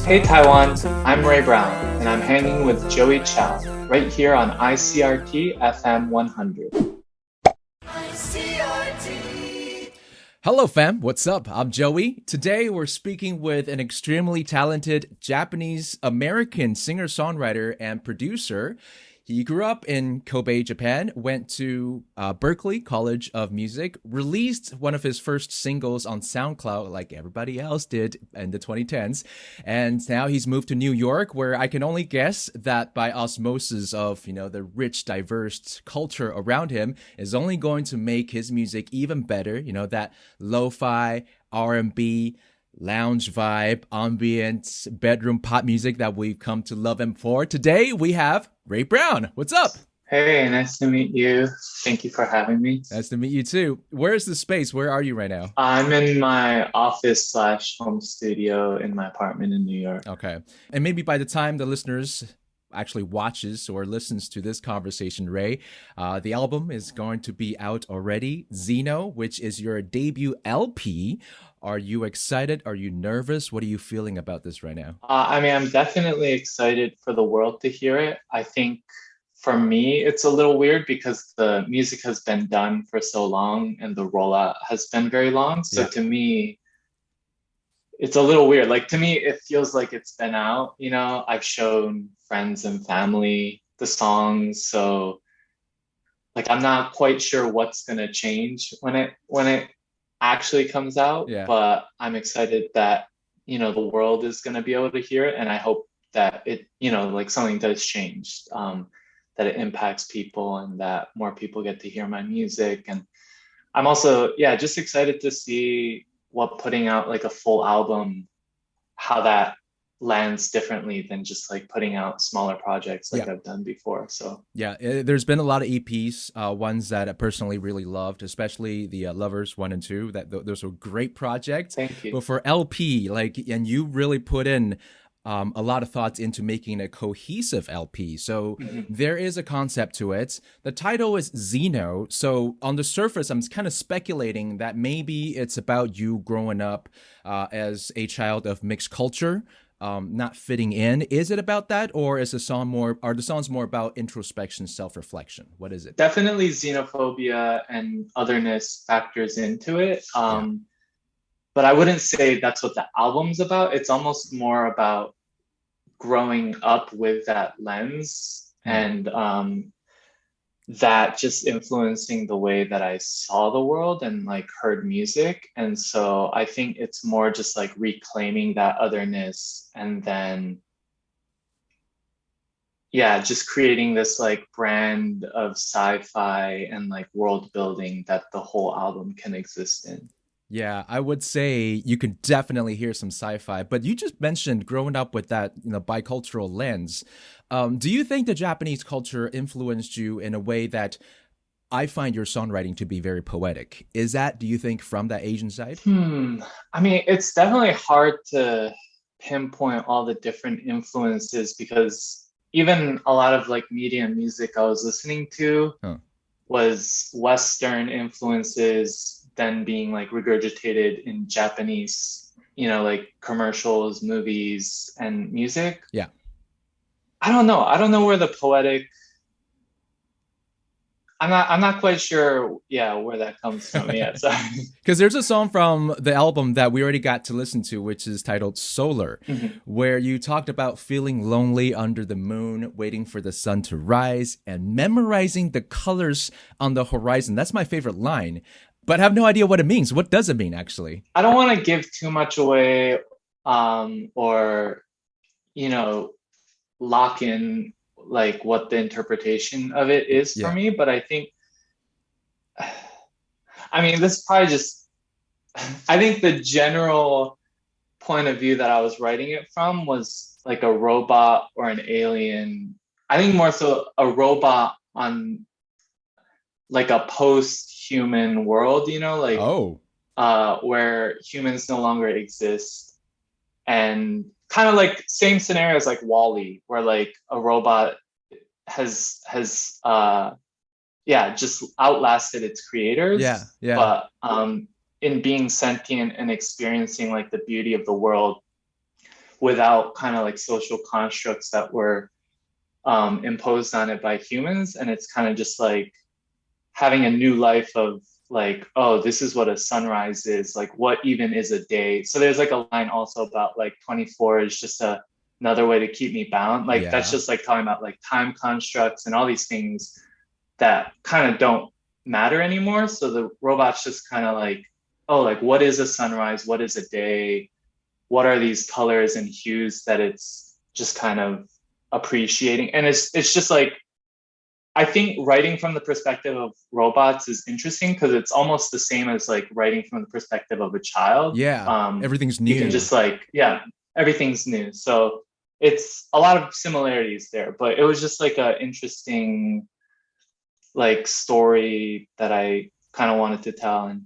Hey Taiwan, I'm Rei Brown, and I'm hanging with Joey Chow right here on ICRT FM 100. ICRT. Hello fam, what's up? I'm Joey. Today we're speaking with an extremely talented Japanese-American singer-songwriter and producer. He grew up in Kobe, Japan, went to Berklee College of Music, released one of his first singles on SoundCloud like everybody else did in the 2010s. And now he's moved to New York, where I can only guess that by osmosis of, the rich, diverse culture around him is only going to make his music even better. That lo-fi, R&B, lounge vibe, ambient, bedroom pop music that we've come to love him for. Today we have Rei Brown. What's up? Hey, nice to meet you. Thank you for having me. Nice to meet you too. Where's the space? Where are you right now? I'm in my office/home studio in my apartment in New York. Okay. And maybe by the time the listeners actually watches or listens to this conversation, Rei, the album is going to be out already. Xeno, which is your debut LP. Are you excited? Are you nervous? What are you feeling about this right now? I'm definitely excited for the world to hear it. I think for me, it's a little weird because the music has been done for so long and the rollout has been very long. So To me, it's a little weird. Like to me, it feels like it's been out, I've shown friends and family the songs. So like, I'm not quite sure what's going to change when it actually comes out, but I'm excited that, the world is going to be able to hear it. And I hope that it, like something does change, that it impacts people and that more people get to hear my music. And I'm also, just excited to see what putting out like a full album, how that lands differently than just like putting out smaller projects like I've done before. So there's been a lot of EPs, ones that I personally really loved, especially the Lovers 1 and 2. Those were great projects. Thank you. But for LP, and you really put in a lot of thoughts into making a cohesive LP. So there is a concept to it. The title is Xeno. So on the surface, I'm kind of speculating that maybe it's about you growing up as a child of mixed culture, not fitting in. Is it about that, or are the songs more about introspection, self-reflection? What is it? Definitely xenophobia and otherness factors into it. But I wouldn't say that's what the album's about. It's almost more about growing up with that lens and that just influencing the way that I saw the world and like heard music. And so I think it's more just like reclaiming that otherness and then just creating this like brand of sci-fi and like world building that the whole album can exist in. Yeah, I would say you can definitely hear some sci-fi, but you just mentioned growing up with that, bicultural lens. Do you think the Japanese culture influenced you in a way that I find your songwriting to be very poetic? Is that, do you think, from that Asian side? It's definitely hard to pinpoint all the different influences because even a lot of like media and music I was listening to was Western influences then being like regurgitated in Japanese, like commercials, movies, and music. Yeah. I don't know where the poetic. I'm not quite sure. Where that comes from yet. Sorry. Because there's a song from the album that we already got to listen to, which is titled Solar, where you talked about feeling lonely under the moon, waiting for the sun to rise, and memorizing the colors on the horizon. That's my favorite line. But I have no idea what it means. What does it mean, actually? I don't want to give too much away or, lock in like what the interpretation of it is for me. But I think, this is probably just, I think the general point of view that I was writing it from was like a robot or an alien. I think more so a robot on like a post-human world, where humans no longer exist, and kind of like same scenarios like WALL-E, where like a robot has just outlasted its creators. But in being sentient and experiencing like the beauty of the world, without kind of like social constructs that were imposed on it by humans. And it's kind of just like having a new life of like, oh, this is what a sunrise is, like what even is a day. So there's like a line also about like 24 is just another way to keep me bound. Like that's just like talking about like time constructs and all these things that kind of don't matter anymore. So the robot's just kind of like, oh, like what is a sunrise? What is a day? What are these colors and hues that it's just kind of appreciating? And it's just like, I think writing from the perspective of robots is interesting because it's almost the same as like writing from the perspective of a child. Yeah, everything's new. You can just like, everything's new. So it's a lot of similarities there, but it was just like a interesting like story that I kind of wanted to tell. And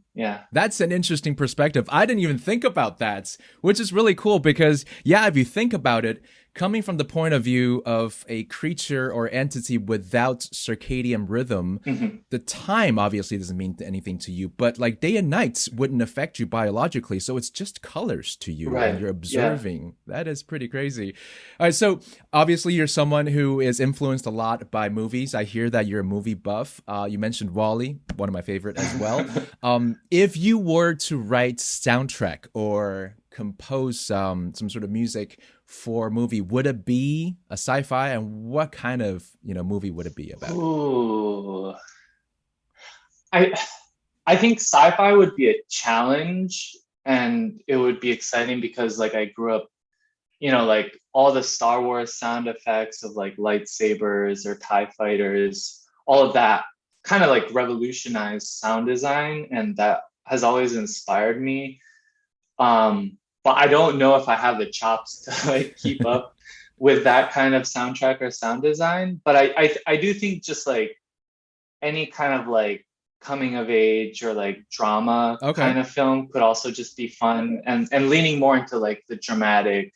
that's an interesting perspective. I didn't even think about that, which is really cool because if you think about it, coming from the point of view of a creature or entity without circadian rhythm, the time obviously doesn't mean anything to you, but like day and nights wouldn't affect you biologically. So it's just colors to you and you're observing. That is pretty crazy. All right. So obviously you're someone who is influenced a lot by movies. I hear that you're a movie buff. You mentioned WALL-E, one of my favorite as well. If you were to write soundtrack or compose some sort of music for a movie, would it be a sci-fi, and what kind of movie would it be about? Ooh. I think sci-fi would be a challenge, and it would be exciting because like I grew up, like all the Star Wars sound effects of like lightsabers or TIE fighters, all of that kind of like revolutionized sound design, and that has always inspired me. But I don't know if I have the chops to like keep up with that kind of soundtrack or sound design. But I do think just like any kind of like coming of age or like drama kind of film could also just be fun, and leaning more into like the dramatic,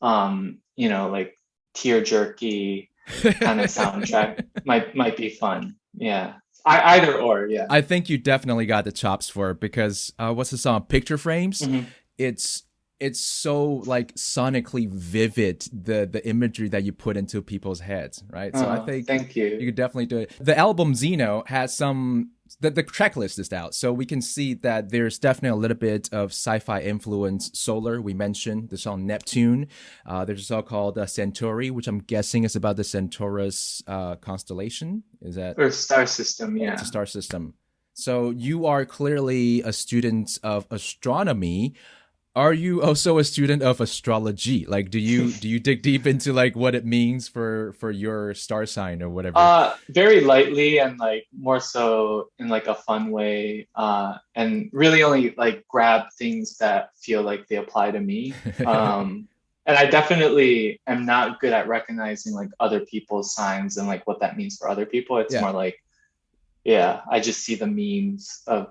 like tear jerky kind of soundtrack might be fun. Yeah. Either or. Yeah. I think you definitely got the chops for it because what's the song? Picture Frames. It's so like sonically vivid, the imagery that you put into people's heads, right? So I think thank you could definitely do it. The album Xeno has the track list is out, so we can see that there's definitely a little bit of sci-fi influence. Solar, we mentioned the song Neptune. There's a song called Centauri, which I'm guessing is about the Centaurus constellation. Is that or star system? Yeah, it's a star system. So you are clearly a student of astronomy. Are you also a student of astrology? Like, do you dig deep into like what it means for your star sign or whatever? Very lightly and like more so in like a fun way, and really only like grab things that feel like they apply to me. And I definitely am not good at recognizing like other people's signs and like what that means for other people. It's more like, I just see the memes of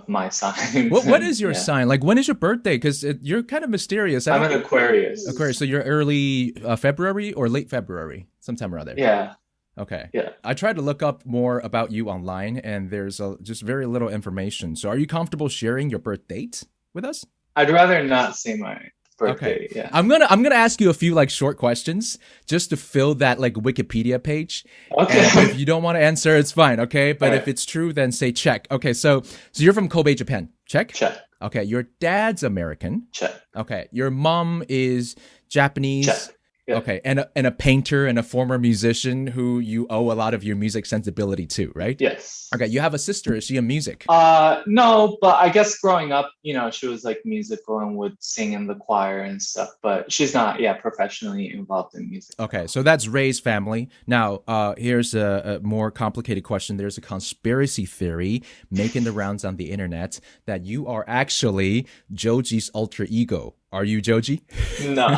my sign. What is your sign? Like, when is your birthday? Because you're kind of mysterious. I'm an Aquarius. Aquarius. So you're early February or late February, sometime around there. Yeah. Okay. Yeah. I tried to look up more about you online, and there's just very little information. So are you comfortable sharing your birth date with us? I'd rather not say my birthday. Okay. Yeah. I'm gonna ask you a few like short questions just to fill that like Wikipedia page. Okay. And if you don't want to answer, it's fine. Okay. But if it's true, then say check. Okay. So you're from Kobe, Japan. Check. Check. Okay. Your dad's American. Check. Okay. Your mom is Japanese. Check. Yeah. Okay, and a painter and a former musician who you owe a lot of your music sensibility to, right? Yes. Okay, you have a sister. Is she in music? No, but I guess growing up, she was like musical and would sing in the choir and stuff, but she's not, professionally involved in music. Okay, so that's Rei's family. Now, here's a more complicated question. There's a conspiracy theory making the rounds on the internet that you are actually Joji's alter ego. Are you Joji? No.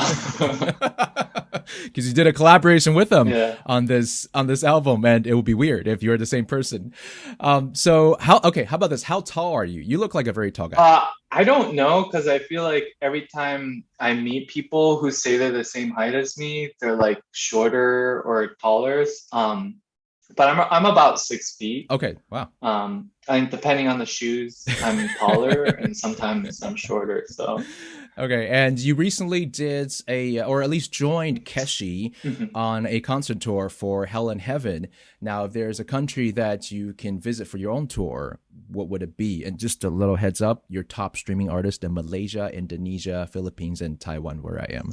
Because you did a collaboration with him on this album, and it would be weird if you're the same person. So how about this? How tall are you? You look like a very tall guy. I don't know, because I feel like every time I meet people who say they're the same height as me, they're like shorter or taller. But I'm about 6 feet. Okay, wow. And depending on the shoes, I'm taller, and sometimes I'm shorter. So Okay, and you recently did or at least joined Keshi on a concert tour for Hell and Heaven. Now, if there's a country that you can visit for your own tour, what would it be? And just a little heads up, your top streaming artists in Malaysia, Indonesia, Philippines, and Taiwan, where I am.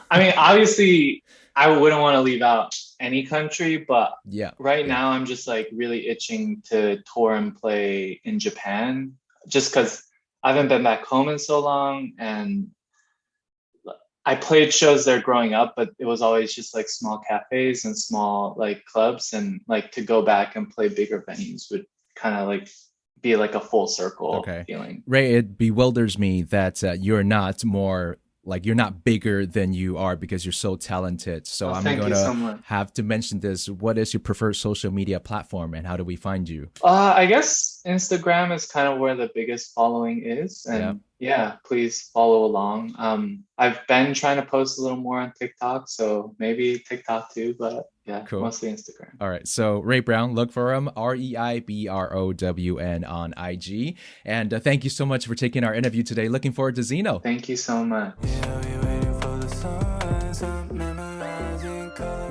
I mean, obviously, I wouldn't want to leave out any country, but right now I'm just like really itching to tour and play in Japan, just because I haven't been back home in so long, and I played shows there growing up, but it was always just like small cafes and small like clubs, and like to go back and play bigger venues would kind of like be like a full circle feeling. Rei, it bewilders me that you're not more like you're not bigger than you are because you're so talented. So I'm going to have to mention this. What is your preferred social media platform and how do we find you? I guess Instagram is kind of where the biggest following is. And please follow along. I've been trying to post a little more on TikTok, so maybe TikTok too, but mostly Instagram. All right. So Rei Brown, look for him, ReiBrown on IG. And thank you so much for taking our interview today. Looking forward to Xeno. Thank you so much. Yeah, we waiting for the sun, memorizing color.